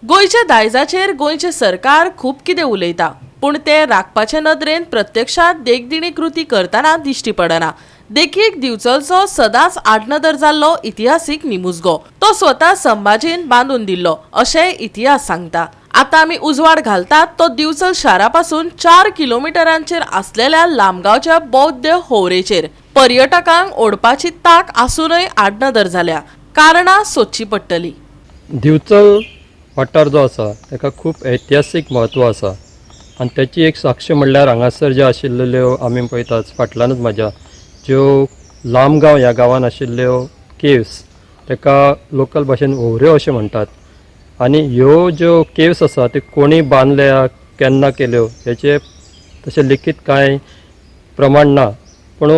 गोयच्या दायजाचेर गोयचे सरकार खूब कितें उलयता, पूण ते राखपाचे नदरेन प्रत्यक्षात देखदिणी कृती करतना दिश्टी पडना। देखीक दिवचलचो सदांच आडनदर जाल्लो इतिहासीक निमुजगो तो स्वता संभाजीन बांदून दिल्लो अशें इतिहास सांगता। आता आमी उजवाड घालतात तो दिवचल शारापासून 4 किलोमिटरांचेर आसलेल्या लामगांवच्या बौद्ध होवरेचेर पर्यटकांक ओडपाची ताक आसूनय आडनदर जाल्या, कारणां सोदची पडटली। दिवचल वाठार जो आसा ताका खूब ऐतिहासीक म्हत्व आसा आनी त्याची एक साक्ष म्हणल्यार हांगासर ज्यो आशिल्ल्यो आमी पळयतात फाटल्यानच म्हाज्या ज्यो लामगांव ह्या गांवान आशिल्ल्यो केव्स ताका लोकल भाशेन होवऱ्यो अशें म्हणटात। आनी ह्यो ज्यो केव्स आसा त्यो कोणी बांदल्या केन्ना केल्यो हेचे तशें लिखीत कांय प्रमाण ना, पूण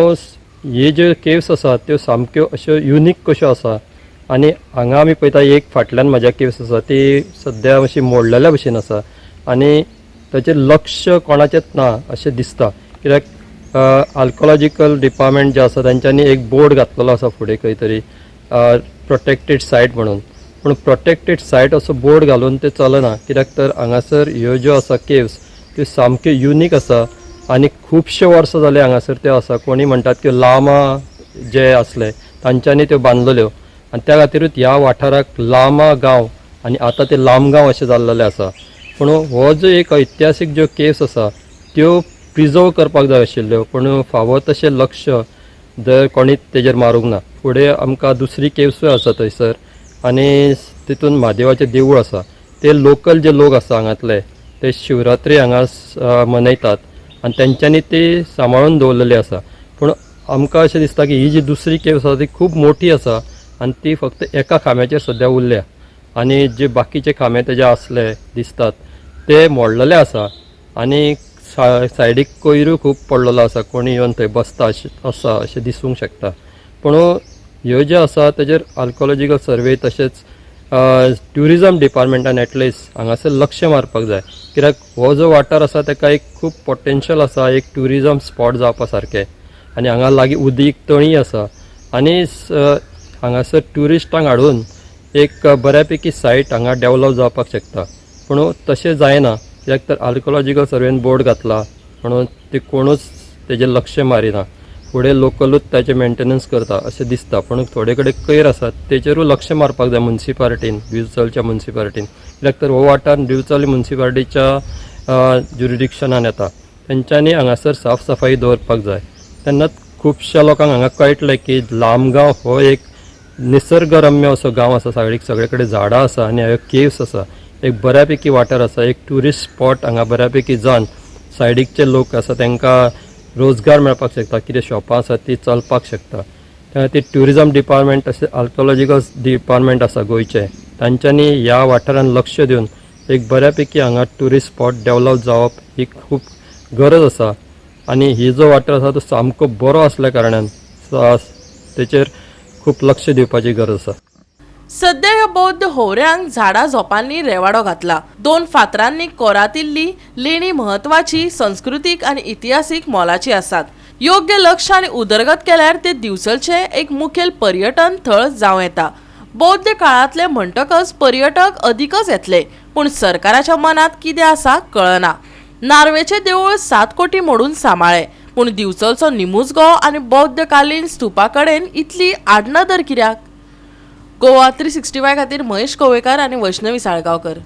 हे ज्यो केव्स आसा त्यो सामक्यो अश्यो युनीक कश्यो आसा। आनी हांगा आमी पळयता एक फाटल्यान म्हाज्या केव्स आसा ती सद्या अशी मोडलेल्या भशेन आसा आनी ताचेर लक्ष कोणाचेंच ना अशें दिसता, कित्याक आर्किओलॉजिकल डिपार्टमेंट जे आसा तांच्यांनी एक बोर्ड घातलेलो आसा फुडें खंय तरी प्रोटेक्टेड सायट म्हणून, पूण प्रोटेक्टेड सायट असो बोर्ड घालून ते चलना, कित्याक तर हांगासर ह्यो ज्यो आसा केव्स त्यो सामक्यो युनीक आसा आनी खुबशे वर्सां जाले हांगासर त्यो आसा। कोणी म्हणटात की लामा जे आसले तांच्यांनी त्यो बांदलेल्यो आनी त्या खातीरूच ह्या वाठाराक लामा गांव आनी आतां ते लामगांव अशें जाल्लेलें आसा। पूण हो जो एक ऐतिहासीक ज्यो केव्स आसा त्यो प्रिजर्व करपाक जाय आशिल्ल्यो, पूण फावो तशें लक्ष जर कोणीच तेजेर मारूंक ना। फुडें आमकां दुसरी केव्सूय आसा थंयसर आनी तितून म्हादेवाचें देवूळ आसा। ते लोकल जे लोक आसा हांगातले ते शिवरात्री हांगा मनयतात आनी तेंच्यांनी ती सांबाळून दवरलेली आसा। पूण आमकां अशें दिसता की ही जी दुसरी केव्स आसा ती खूब मोठी आसा आनी ती फक्त एका खांब्याचेर सद्या उरल्या आनी जे बाकीचे खांबे तेजे आसले दिसतात ते मोडलेले आसा आनी सायडीक कोयरूय खूब पडलेलो आसा, कोणी येवन थंय बसता आसा अशें दिसूंक शकता। पूण ह्यो ज्यो आसा तेजेर आर्किओलॉजिकल सर्वे तशेंच ट्युरिजम डिपार्टमेंटान एटलिस्ट हांगासर लक्ष मारपाक जाय, कित्याक हो जो वाठार आसा ताका एक खूब पोटेन्शियल आसा एक ट्युरिजम स्पॉट जावपा सारकें। आनी हांगा लागीं उदीक तळी आसा आनी हांगासर ट्युरिस्टांक हाडून एक बऱ्यापैकी सायट हांगा डेवलप जावपाक शकता, पूण तशें जायना, कित्याक तर आर्किओलॉजिकल सर्वेन बोर्ड घातला म्हणून ते कोणूच तेजेर लक्ष मारिना। फुडें लोकलूच ताचें मेंटेनन्स करता अशें दिसता, पूण थोडे कडेन कयर आसात तेजेरूय लक्ष मारपाक जाय म्युनिसिपालिटीन, दिवचलच्या म्युनिसिपालिटीन, कित्याक तर हो वाठार दिवचल म्युनिसिपालिटीच्या ज्युरिडिक्शनान येता। तेंच्यांनी हांगासर साफ सफाई दवरपाक जाय। तेन्नाच खुबश्या लोकांक हांगा कळटलें की लामगांव हो एक निसर्गरम्य असो गांव आसा, सगळे कडेन झाडां आसा आनी ह्यो केव्स आसा, एक बऱ्यापैकी वाठार आसा, एक ट्युरिस्ट स्पॉट हांगा बऱ्यापैकी जावन सायडीकचे लोक आसा तांकां रोजगार मेळपाक शकता, कितें शॉपां आसा ती चलपाक शकता। त्या खातीर ट्युरिजम डिपार्टमेंट अशें आर्किओलॉजिकल डिपार्टमेंट आसा गोंयचे तांच्यांनी ह्या वाठारान लक्ष दिवन एक बऱ्यापैकी हांगा ट्युरिस्ट स्पॉट डेवलप जावप ही खूब गरज आसा। आनी ही जो वाठार आसा तो सामको बरो आसल्या कारणान तेचेर खूब लक्ष दिवपाची गरज आसा। सध्या ह्या बौद्ध होवऱ्यांक झाडां झोपांनी रेवाडो घातला। 2 फातरांनी कोरातिल्ली लेणी महत्वाची संस्कृतीक आनी इतिहासीक मोलाची आसात। योग्य लक्ष आनी उदरगत केल्यार ते दिवचलचे एक मुखेल पर्यटन थळ जावं येता। बौद्ध काळांतले म्हणटकच पर्यटक अधिकच येतले, पूण सरकाराच्या मनात कितें आसा कळना। नार्वेचे देवूळ 7 कोटी मोडून सांबाळ्ळे, पूण दिवचलचो निमुजगो आनी बौद्ध कालीन स्तूपा कडेन इतली आडनदर कित्याक? गोवा 365 खातीर महेश कोवेकर आनी वैष्णवी साळगांवकर।